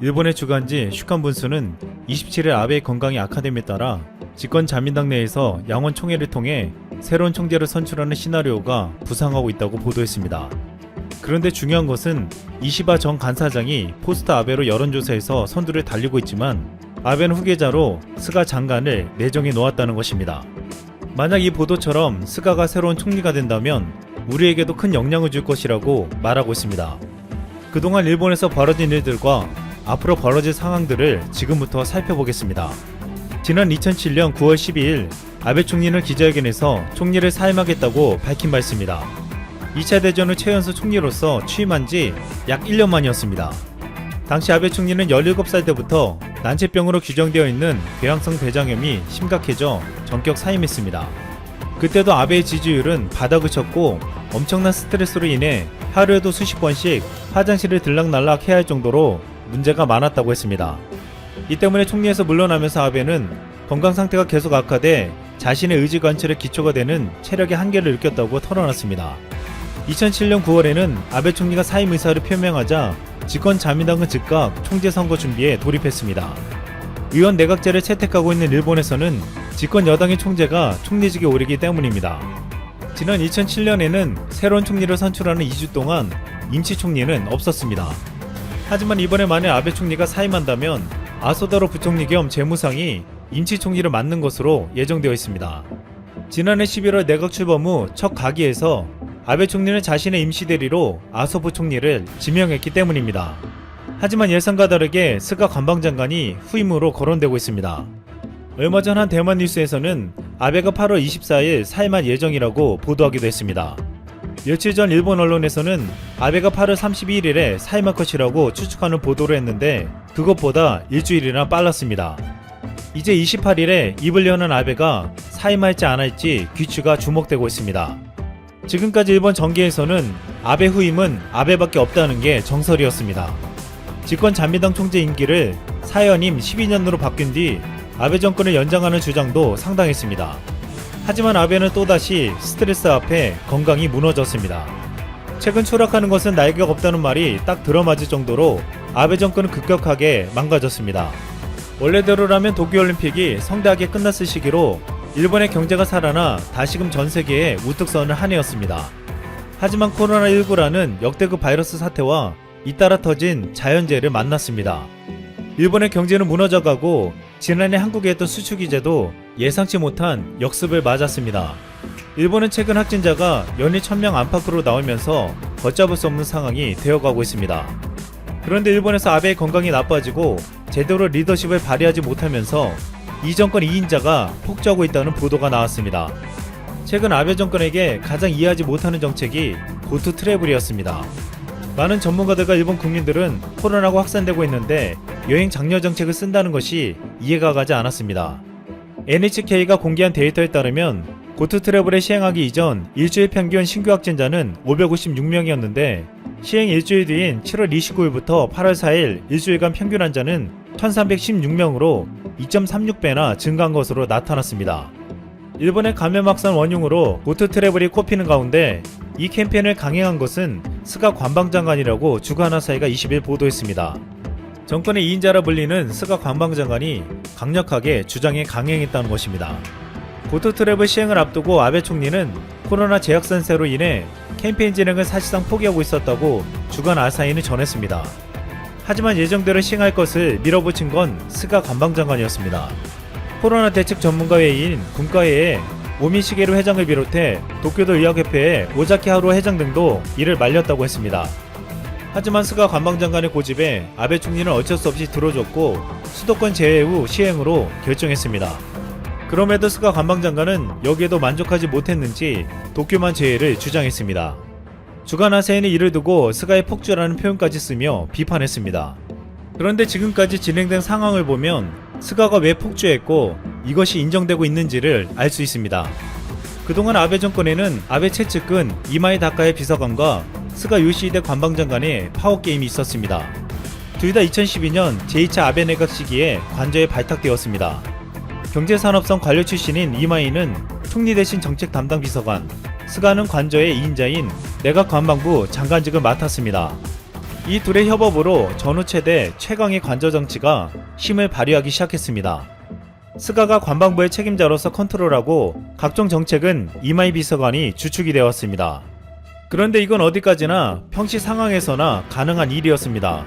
일본의 주간지 슈칸분수는 27일 아베의 건강이 악화됨에 따라 집권 자민당 내에서 양원 총회를 통해 새로운 총재를 선출하는 시나리오가 부상하고 있다고 보도했습니다. 그런데 중요한 것은 이시바 전 간사장이 포스트 아베로 여론조사에서 선두를 달리고 있지만 아베는 후계자로 스가 장관을 내정해 놓았다는 것입니다. 만약 이 보도처럼 스가가 새로운 총리가 된다면 우리에게도 큰 영향을 줄 것이라고 말하고 있습니다. 그동안 일본에서 벌어진 일들과 앞으로 벌어질 상황들을 지금부터 살펴보겠습니다. 지난 2007년 9월 12일 아베 총리는 기자회견에서 총리를 사임하겠다고 밝힌 바 있습니다. 2차 대전 후 최연소 총리로서 취임한 지 약 1년 만이었습니다. 당시 아베 총리는 17살 때부터 난치병으로 규정되어 있는 궤양성 대장염이 심각해져 전격 사임했습니다. 그때도 아베의 지지율은 바닥을 쳤고 엄청난 스트레스로 인해 하루에도 수십 번씩 화장실을 들락날락 해야 할 정도로 문제가 많았다고 했습니다. 이 때문에 총리에서 물러나면서 아베는 건강 상태가 계속 악화돼 자신의 의지 관철에 기초가 되는 체력의 한계를 느꼈다고 털어놨습니다. 2007년 9월에는 아베 총리가 사임 의사를 표명하자 집권 자민당은 즉각 총재 선거 준비에 돌입했습니다. 의원 내각제를 채택하고 있는 일본에서는 집권 여당의 총재가 총리직에 오르기 때문입니다. 지난 2007년에는 새로운 총리를 선출하는 2주 동안 임시 총리는 없었습니다. 하지만 이번에 만약 아베 총리가 사임한다면 아소다로 부총리 겸 재무상이 임시 총리를 맡는 것으로 예정되어 있습니다. 지난해 11월 내각 출범 후 첫 가기에서 아베 총리는 자신의 임시 대리로 아소 부총리를 지명했기 때문입니다. 하지만 예상과 다르게 스가 관방장관이 후임으로 거론되고 있습니다. 얼마 전 한 대만 뉴스에서는 아베가 8월 24일 사임할 예정이라고 보도하기도 했습니다. 며칠 전 일본 언론에서는 아베가 8월 31일에 사임할 것이라고 추측하는 보도를 했는데 그것보다 일주일이나 빨랐습니다. 이제 28일에 입을 여는 아베가 사임할지 안 할지 귀추가 주목되고 있습니다. 지금까지 일본 정계에서는 아베 후임은 아베밖에 없다는 게 정설이었습니다. 집권 자민당 총재 임기를 사연임 12년으로 바뀐 뒤 아베 정권을 연장하는 주장도 상당했습니다. 하지만 아베는 또다시 스트레스 앞에 건강이 무너졌습니다. 최근 추락하는 것은 나이가 없다는 말이 딱 들어맞을 정도로 아베 정권은 급격하게 망가졌습니다. 원래대로라면 도쿄올림픽이 성대하게 끝났을 시기로 일본의 경제가 살아나 다시금 전 세계에 우뚝 서는 한 해였습니다. 하지만 코로나19라는 역대급 바이러스 사태와 잇따라 터진 자연재해를 만났습니다. 일본의 경제는 무너져가고 지난해 한국에 했던 수출 규제도 예상치 못한 역습을 맞았습니다. 일본은 최근 확진자가 연일 1000명 안팎으로 나오면서 걷잡을 수 없는 상황이 되어가고 있습니다. 그런데 일본에서 아베의 건강이 나빠지고 제대로 리더십을 발휘하지 못하면서 이 정권 2인자가 폭주하고 있다는 보도가 나왔습니다. 최근 아베 정권에게 가장 이해하지 못하는 정책이 고투 트래블이었습니다. 많은 전문가들과 일본 국민들은 코로나가 확산되고 있는데 여행 장려 정책을 쓴다는 것이 이해가 가지 않았습니다. NHK가 공개한 데이터에 따르면 고투 트래블을 시행하기 이전 일주일 평균 신규 확진자는 556명이었는데 시행 일주일 뒤인 7월 29일부터 8월 4일 일주일간 평균 환자는 1316명으로 2.36배나 증가한 것으로 나타났습니다. 일본의 감염 확산 원흉으로 고투 트래블이 꼽히는 가운데 이 캠페인을 강행한 것은 스가 관방장관이라고 주간화사이가 20일 보도했습니다. 정권의 2인자라 불리는 스가 관방장관이 강력하게 주장에 강행했다는 것입니다. 고투 트래블 시행을 앞두고 아베 총리는 코로나 재확 산세로 인해 캠페인 진행을 사실상 포기하고 있었다고 주간 아사히는 전했습니다. 하지만 예정대로 시행할 것을 밀어붙인 건 스가 관방장관이었습니다. 코로나 대책 전문가회의인 분과회에 오미시게루 회장을 비롯해 도쿄도 의학협회의 오자키 하루 회장 등도 이를 말렸다고 했습니다. 하지만 스가 관방장관의 고집에 아베 총리는 어쩔 수 없이 들어줬고 수도권 제외 후 시행으로 결정했습니다. 그럼에도 스가 관방장관은 여기에도 만족하지 못했는지 도쿄만 제외를 주장했습니다. 주간 아사히는 이를 두고 스가의 폭주라는 표현까지 쓰며 비판했습니다. 그런데 지금까지 진행된 상황을 보면 스가가 왜 폭주했고 이것이 인정되고 있는지를 알 수 있습니다. 그동안 아베 정권에는 아베 최측근 이마이 다카의 비서관과 스가 요시히데 관방장관의 파워게임이 있었습니다. 둘 다 2012년 제2차 아베 내각 시기에 관저에 발탁되었습니다. 경제산업성 관료 출신인 이마이는 총리 대신 정책 담당 비서관, 스가는 관저의 2인자인 내각 관방부 장관직을 맡았습니다. 이 둘의 협업으로 전후 최대 최강의 관저 정치가 힘을 발휘하기 시작했습니다. 스가가 관방부의 책임자로서 컨트롤하고 각종 정책은 이마이 비서관이 주축이 되었습니다. 그런데 이건 어디까지나 평시 상황에서나 가능한 일이었습니다.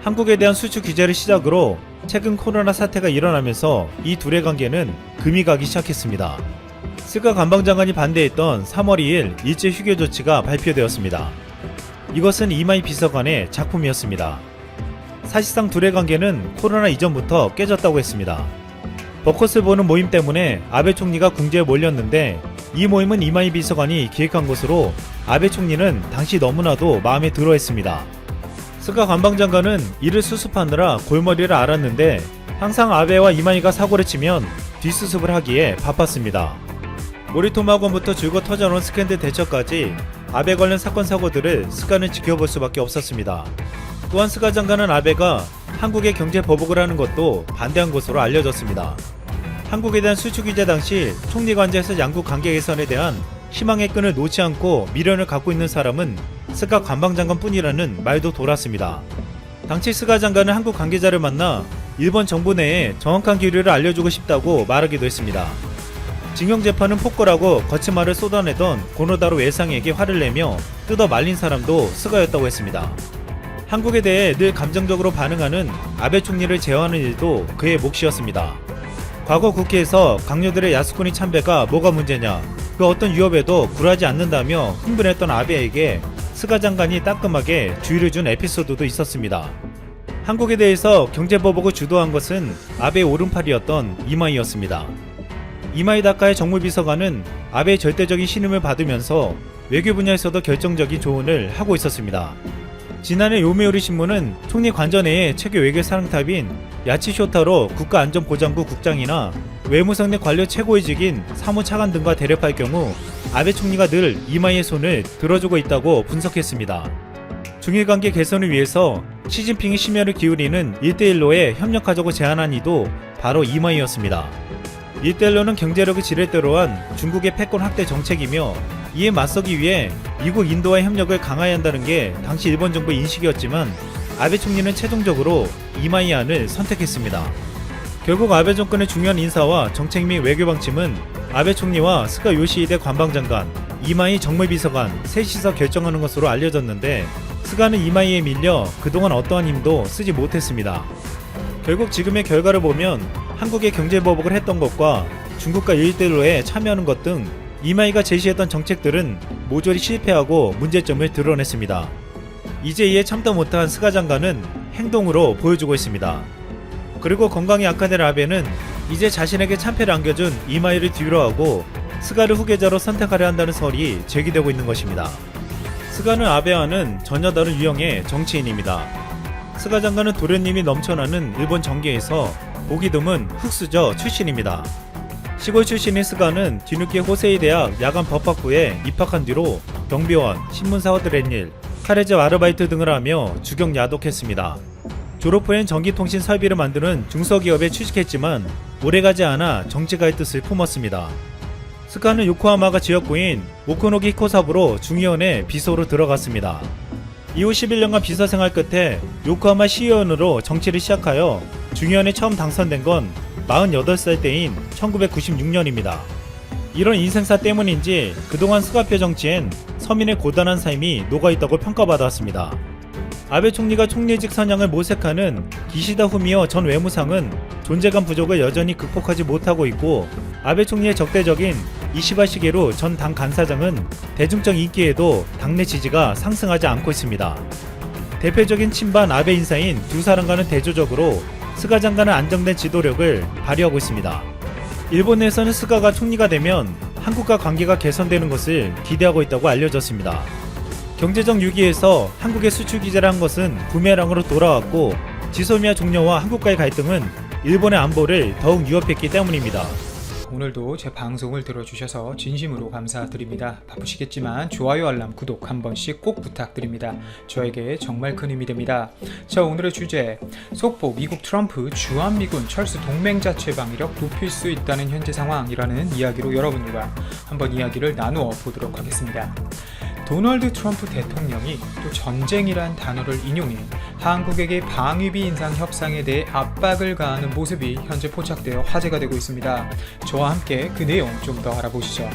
한국에 대한 수출 규제를 시작으로 최근 코로나 사태가 일어나면서 이 둘의 관계는 금이 가기 시작했습니다. 스가 관방장관이 반대했던 3월 2일 일제 휴교 조치가 발표되었습니다. 이것은 이마이 비서관의 작품이었습니다. 사실상 둘의 관계는 코로나 이전부터 깨졌다고 했습니다. 벚꽃을 보는 모임 때문에 아베 총리가 궁지에 몰렸는데 이 모임은 이마이 비서관이 기획한 것으로 아베 총리는 당시 너무나도 마음에 들어했습니다. 스가 관방장관은 이를 수습하느라 골머리를 앓았는데 항상 아베와 이마이가 사고를 치면 뒷수습을 하기에 바빴습니다. 모리토마건부터 줄곧 터져놓은 스캔들 대처까지 아베 관련 사건 사고들을 스가는 지켜볼 수밖에 없었습니다. 또한 스가 장관은 아베가 한국의 경제 보복을 하는 것도 반대한 것으로 알려졌습니다. 한국에 대한 수출 규제 당시 총리 관저에서 양국 관계 개선에 대한 희망의 끈을 놓지 않고 미련을 갖고 있는 사람은 스가 관방장관 뿐이라는 말도 돌았습니다. 당시 스가 장관은 한국 관계자를 만나 일본 정부 내에 정확한 기류를 알려주고 싶다고 말하기도 했습니다. 징용재판은 폭거라고 거친 말을 쏟아내던 고노다로 외상에게 화를 내며 뜯어 말린 사람도 스가였다고 했습니다. 한국에 대해 늘 감정적으로 반응하는 아베 총리를 제어하는 일도 그의 몫이었습니다. 과거 국회에서 강요들의 야스쿠니 참배가 뭐가 문제냐, 그 어떤 위협에도 굴하지 않는다며 흥분했던 아베에게 스가 장관이 따끔하게 주의를 준 에피소드도 있었습니다. 한국에 대해서 경제보복을 주도한 것은 아베의 오른팔이었던 이마이였습니다. 이마이 다카의 정무비서관은 아베의 절대적인 신임을 받으면서 외교 분야에서도 결정적인 조언을 하고 있었습니다. 지난해 요미우리 신문은 총리 관저 내의 최고 외교 사령탑인 야치쇼타로 국가안전보장부 국장이나 외무성 내 관료 최고위직인 사무차관 등과 대립할 경우 아베 총리가 늘 이마이의 손을 들어주고 있다고 분석했습니다. 중일 관계 개선을 위해서 시진핑이 심혈을 기울이는 1대1로에 협력하자고 제안한 이도 바로 이마이였습니다. 1대1로는 경제력을 지렛대로 한 중국의 패권 확대 정책이며 이에 맞서기 위해 미국, 인도와의 협력을 강화해야 한다는 게 당시 일본 정부의 인식이었지만 아베 총리는 최종적으로 이마이 안을 선택했습니다. 결국 아베 정권의 중요한 인사와 정책 및 외교 방침은 아베 총리와 스가 요시히데 관방장관, 이마이 정무비서관 셋이서 결정하는 것으로 알려졌는데 스가는 이마이에 밀려 그동안 어떠한 힘도 쓰지 못했습니다. 결국 지금의 결과를 보면 한국의 경제보복을 했던 것과 중국과 1대1로에 참여하는 것 등 이마이가 제시했던 정책들은 모조리 실패하고 문제점을 드러냈습니다. 이제 이에 참다 못한 스가 장관은 행동으로 보여주고 있습니다. 그리고 건강이 악화된 아베는 이제 자신에게 참패를 안겨준 이마이를 뒤로하고 스가를 후계자로 선택하려 한다는 설이 제기되고 있는 것입니다. 스가는 아베와는 전혀 다른 유형의 정치인입니다. 스가 장관은 도련님이 넘쳐나는 일본 정계에서 보기 드문 흑수저 출신입니다. 시골 출신인 스가는 뒤늦게 호세이 대학 야간 법학부에 입학한 뒤로 경비원, 신문사 허드렛일, 카레즈 아르바이트 등을 하며 주경 야독했습니다. 졸업 후엔 전기통신 설비를 만드는 중소기업에 취직했지만 오래가지 않아 정치가의 뜻을 품었습니다. 스가는 요코하마가 지역구인 오코노기 히코사부로 중의원의 비서로 들어갔습니다. 이후 11년간 비서 생활 끝에 요코하마 시의원으로 정치를 시작하여 중의원에 처음 당선된 건 48살 때인 1996년입니다. 이런 인생사 때문인지 그동안 스가표 정치엔 서민의 고단한 삶이 녹아있다고 평가받았습니다. 아베 총리가 총리직 선양을 모색하는 기시다 후미오 전 외무상은 존재감 부족을 여전히 극복하지 못하고 있고 아베 총리의 적대적인 이시바 시게루 전 당 간사장은 대중적 인기에도 당내 지지가 상승하지 않고 있습니다. 대표적인 친반 아베 인사인 두 사람과는 대조적으로 스가 장관은 안정된 지도력을 발휘하고 있습니다. 일본 내에서는 스가가 총리가 되면 한국과 관계가 개선되는 것을 기대하고 있다고 알려졌습니다. 경제적 위기에서 한국의 수출 규제를 한 것은 부메랑으로 돌아왔고 지소미아 종료와 한국과의 갈등은 일본의 안보를 더욱 위협했기 때문입니다. 오늘도 제 방송을 들어주셔서 진심으로 감사드립니다. 바쁘시겠지만 좋아요, 알람, 구독 한 번씩 꼭 부탁드립니다. 저에게 정말 큰 힘이 됩니다. 자, 오늘의 주제, 속보 미국 트럼프 주한미군 철수 동맹자 최방위력 높일 수 있다는 현재 상황이라는 이야기로 여러분들과 한번 이야기를 나누어 보도록 하겠습니다. 도널드 트럼프 대통령이 또 전쟁이란 단어를 인용해 한국에게 방위비 인상 협상에 대해 압박을 가하는 모습이 현재 포착되어 화제가 되고 있습니다. 저와 함께 그 내용 좀 더 알아보시죠.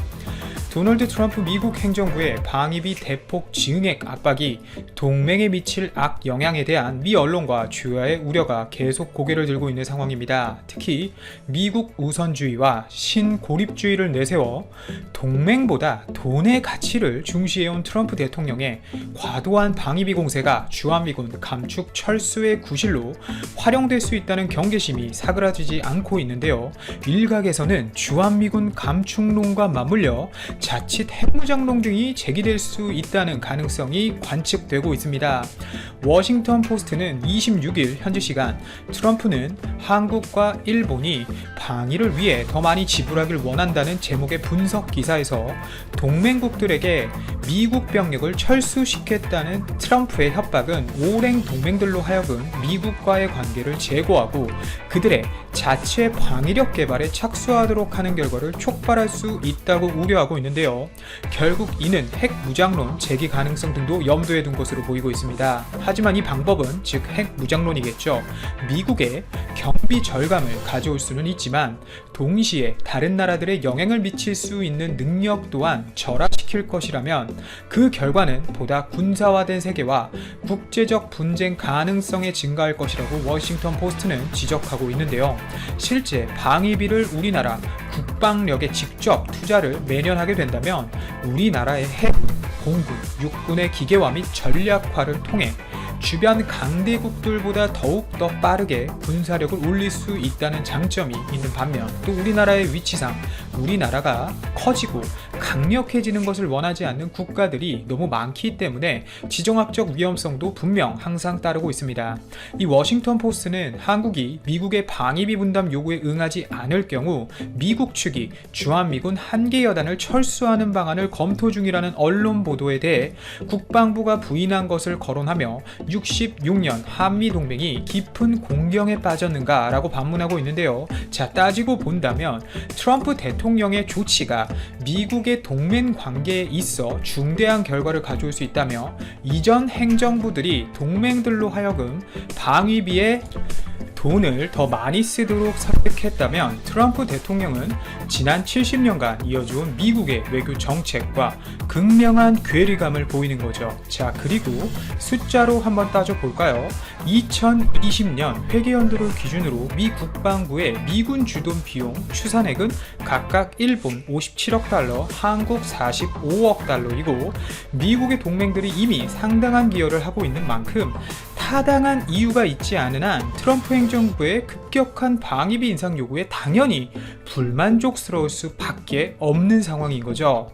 도널드 트럼프 미국 행정부의 방위비 대폭 증액 압박이 동맹에 미칠 악영향에 대한 미 언론과 주야의 우려가 계속 고개를 들고 있는 상황입니다. 특히 미국 우선주의와 신고립주의를 내세워 동맹보다 돈의 가치를 중시해온 트럼프 대통령의 과도한 방위비 공세가 주한미군 감축 철수의 구실로 활용될 수 있다는 경계심이 사그라지지 않고 있는데요. 일각에서는 주한미군 감축론과 맞물려 자칫 핵무장론 등이 제기될 수 있다는 가능성이 관측되고 있습니다. 워싱턴 포스트는 26일 현지 시간 트럼프는 한국과 일본이 방위를 위해 더 많이 지불하길 원한다는 제목의 분석 기사에서 동맹국들에게 미국 병력을 철수시켰다는 트럼프의 협박은 오랜 동맹들로 하여금 미국과의 관계를 제고하고 그들의 자체 방위력 개발에 착수하도록 하는 결과를 촉발할 수 있다고 우려하고 있는데요. 결국 이는 핵 무장론 제기 가능성 등도 염두에 둔 것으로 보이고 있습니다. 하지만 이 방법은 즉 핵 무장론이겠죠. 미국의 경비 절감을 가져올 수는 있지만 동시에 다른 나라들의 영향을 미칠 수 있는 능력 또한 절하시킬 것이라면 그 결과는 보다 군사화된 세계와 국제적 분쟁 가능성에 증가할 것이라고 워싱턴 포스트는 지적하고 있는데요. 실제 방위비를 우리나라 국방력에 직접 투자를 매년 하게 된다면 우리나라의 해군, 공군, 육군의 기계화 및 전략화를 통해 주변 강대국들보다 더욱더 빠르게 군사력을 올릴 수 있다는 장점이 있는 반면 또 우리나라의 위치상 우리나라가 커지고 강력해지는 것을 원하지 않는 국가들이 너무 많기 때문에 지정학적 위험성도 분명 항상 따르고 있습니다. 이 워싱턴 포스트는 한국이 미국의 방위비 분담 요구에 응하지 않을 경우 미국 측이 주한미군 한개 여단을 철수하는 방안을 검토 중이라는 언론 보도에 대해 국방부가 부인한 것을 거론하며 66년 한미동맹이 깊은 공경에 빠졌는가 라고 반문하고 있는데요. 자, 따지고 본다면 트럼프 대통령의 조치가 미국의 동맹 관계에 있어 중대한 결과를 가져올 수 있다며 이전 행정부들이 동맹들로 하여금 방위비에 돈을 더 많이 쓰도록 설득했다면 트럼프 대통령은 지난 70년간 이어져온 미국의 외교 정책과 극명한 괴리감을 보이는 거죠. 자, 그리고 숫자로 한번 따져볼까요? 2020년 회계연도를 기준으로 미 국방부의 미군 주둔 비용 추산액은 각각 일본 57억 달러, 한국 45억 달러이고 미국의 동맹들이 이미 상당한 기여를 하고 있는 만큼 타당한 이유가 있지 않은 한 트럼프 행정부의 급격한 방위비 인상 요구에 당연히 불만족스러울 수밖에 없는 상황인 거죠.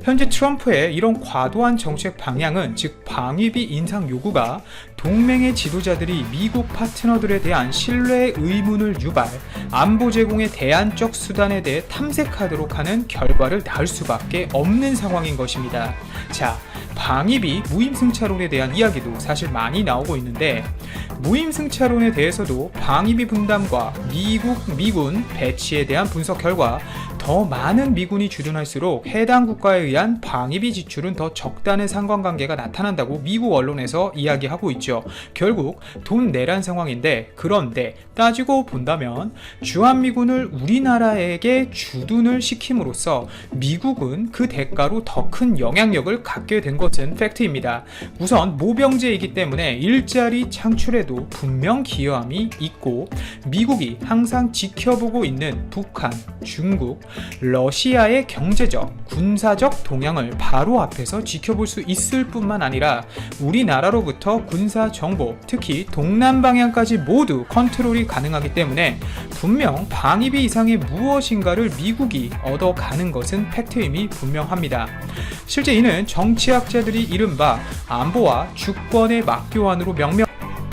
현재 트럼프의 이런 과도한 정책 방향은 즉 방위비 인상 요구가 동맹의 지도자들이 미국 파트너들에 대한 신뢰 의문을 유발, 안보 제공의 대안적 수단에 대해 탐색하도록 하는 결과를 낳을 수밖에 없는 상황인 것입니다. 자, 방위비 무임승차론에 대한 이야기도 사실 많이 나오고 있는데 무임승차론에 대해서도 방위비 분담과 미군 배치에 대한 분석 결과 더 많은 미군이 주둔할수록 해당 국가에 의한 방위비 지출은 더 적다는 상관관계가 나타난다고 미국 언론에서 이야기하고 있죠. 결국 돈 내란 상황인데 그런데 따지고 본다면 주한미군을 우리나라에게 주둔을 시킴으로써 미국은 그 대가로 더 큰 영향력을 갖게 된 것은 팩트입니다. 우선 모병제이기 때문에 일자리 창출에도 분명 기여함이 있고 미국이 항상 지켜보고 있는 북한, 중국, 러시아의 경제적, 군사적 동향을 바로 앞에서 지켜볼 수 있을 뿐만 아니라 우리나라로부터 군사 정보, 특히 동남 방향까지 모두 컨트롤이 가능하기 때문에 분명 방위비 이상의 무엇인가를 미국이 얻어가는 것은 팩트임이 분명합니다. 실제 이는 정치학자들이 이른바 안보와 주권의 맞교환으로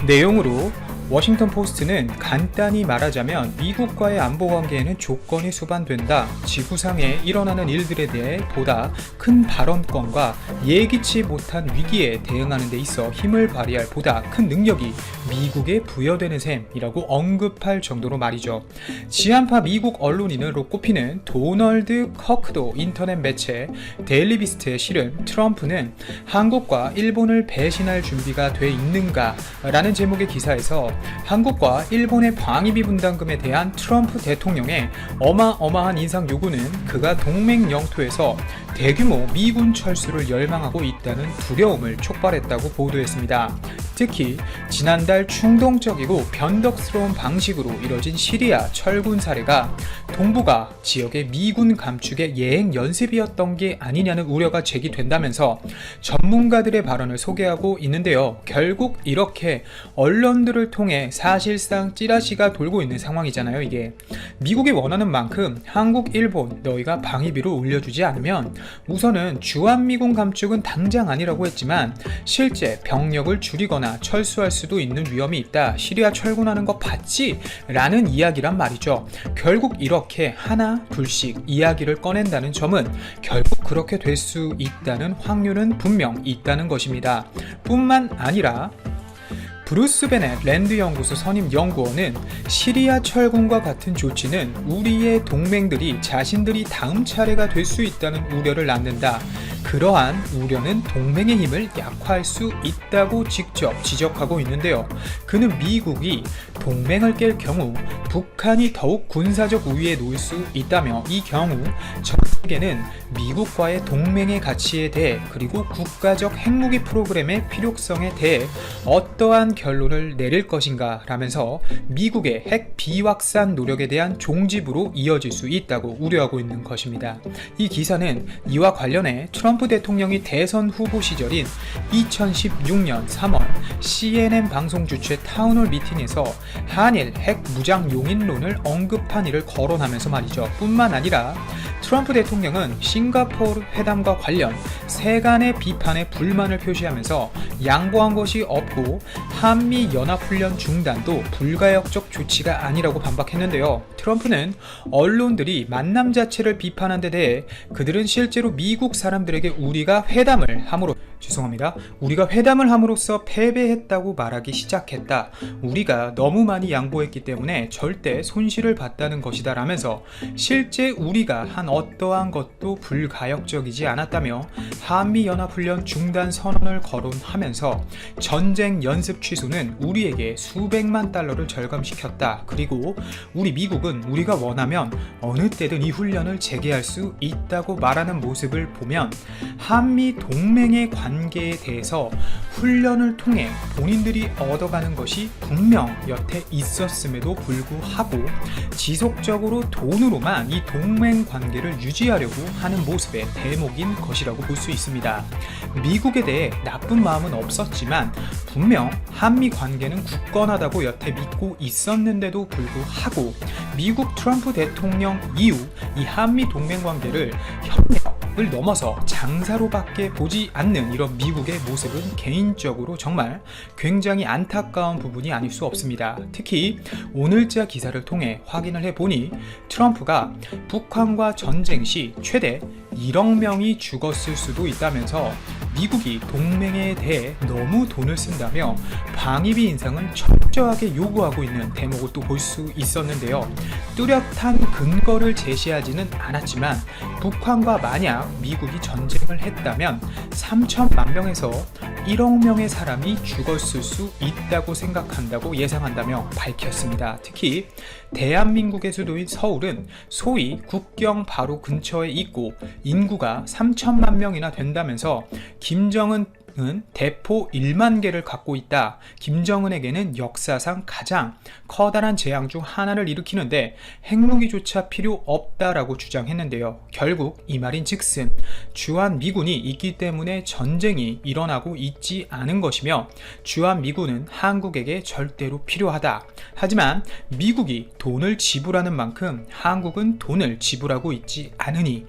내용으로 워싱턴 포스트는 간단히 말하자면 미국과의 안보 관계에는 조건이 수반된다. 지구상에 일어나는 일들에 대해 보다 큰 발언권과 예기치 못한 위기에 대응하는 데 있어 힘을 발휘할 보다 큰 능력이 미국에 부여되는 셈이라고 언급할 정도로 말이죠. 지한파 미국 언론인으로 꼽히는 도널드 커크도 인터넷 매체 데일리비스트에 실은 트럼프는 한국과 일본을 배신할 준비가 돼 있는가? 라는 제목의 기사에서 한국과 일본의 방위비 분담금에 대한 트럼프 대통령의 어마어마한 인상 요구는 그가 동맹 영토에서 대규모 미군 철수를 열망하고 있다는 두려움을 촉발했다고 보도했습니다. 특히 지난달 충동적이고 변덕스러운 방식으로 이뤄진 시리아 철군 사례가 동북아 지역의 미군 감축의 예행 연습이었던 게 아니냐는 우려가 제기된다면서 전문가들의 발언을 소개하고 있는데요. 결국 이렇게 언론들을 통해 사실상 찌라시가 돌고 있는 상황이잖아요. 이게 미국이 원하는 만큼 한국, 일본 너희가 방위비로 올려주지 않으면 우선은 주한미군 감축은 당장 아니라고 했지만 실제 병력을 줄이거나 철수할 수도 있는 위험이 있다. 시리아 철군하는 거 봤지? 라는 이야기란 말이죠. 결국 이렇게 하나 둘씩 이야기를 꺼낸다는 점은 결국 그렇게 될 수 있다는 확률은 분명 있다는 것입니다. 뿐만 아니라 브루스 베넷 랜드 연구소 선임 연구원은 시리아 철군과 같은 조치는 우리의 동맹들이 자신들이 다음 차례가 될 수 있다는 우려를 낳는다. 그러한 우려는 동맹의 힘을 약화할 수 있다고 직접 지적하고 있는데요. 그는 미국이 동맹을 깰 경우 북한이 더욱 군사적 우위에 놓일 수 있다며 이 경우 전 세계는 미국과의 동맹의 가치에 대해 그리고 국가적 핵무기 프로그램의 필요성에 대해 어떠한 결론을 내릴 것인가 라면서 미국의 핵 비확산 노력에 대한 종집으로 이어질 수 있다고 우려하고 있는 것입니다. 이 기사는 이와 관련해 트럼프 대통령이 대선 후보 시절인 2016년 3월 CNN 방송 주최 타운홀 미팅에서 한일 핵 무장 용인론을 언급한 일을 거론하면서 말이죠. 뿐만 아니라 트럼프 대통령은 싱가포르 회담과 관련 세간의 비판에 불만을 표시하면서 양보한 것이 없고 한미 연합훈련 중단도 불가역적 조치가 아니라고 반박했는데요. 트럼프는 언론들이 만남 자체를 비판한 데 대해 그들은 실제로 미국 사람들에게 우리가 회담을 함으로써 패배했다고 말하기 시작했다. 우리가 너무 많이 양보했기 때문에 절대 손실을 봤다는 것이다 라면서 실제 우리가 한 어떠한 것도 불가역적이지 않았다며 한미연합훈련 중단 선언을 거론하면서 전쟁 연습 취소는 우리에게 수백만 달러를 절감시켰다. 그리고 우리 미국은 우리가 원하면 어느 때든 이 훈련을 재개할 수 있다고 말하는 모습을 보면 한미 동맹의 관계에 대해서 훈련을 통해 본인들이 얻어가는 것이 분명 여태 있었음에도 불구하고 지속적으로 돈으로만 이 동맹 관계를 유지하려고 하는 모습의 대목인 것이라고 볼 수 있습니다. 미국에 대해 나쁜 마음은 없었지만 분명 한미 관계는 굳건하다고 여태 믿고 있었는데도 불구하고 미국 트럼프 대통령 이후 이 한미 동맹 관계를 협력을 넘어서 장사로밖에 보지 않는 이런 미국의 모습은 개인적으로 정말 굉장히 안타까운 부분이 아닐 수 없습니다. 특히 오늘자 기사를 통해 확인을 해보니 트럼프가 북한과 전쟁 시 최대 1억 명이 죽었을 수도 있다면서 미국이 동맹에 대해 너무 돈을 쓴다며 방위비 인상을 철저하게 요구하고 있는 대목을 또 볼 수 있었는데요. 뚜렷한 근거를 제시하지는 않았지만 북한과 만약 미국이 전쟁을 했다면 3천만 명에서 1억 명의 사람이 죽었을 수 있다고 생각한다고 예상한다며 밝혔습니다. 특히 대한민국의 수도인 서울은 소위 국경 바로 근처에 있고 인구가 3천만 명이나 된다면서 김정은은 대포 1만 개를 갖고 있다. 김정은에게는 역사상 가장 커다란 재앙 중 하나를 일으키는데 핵무기조차 필요 없다라고 주장했는데요. 결국 이 말인 즉슨 주한미군이 있기 때문에 전쟁이 일어나고 있지 않은 것이며 주한미군은 한국에게 절대로 필요하다. 하지만 미국이 돈을 지불하는 만큼 한국은 돈을 지불하고 있지 않으니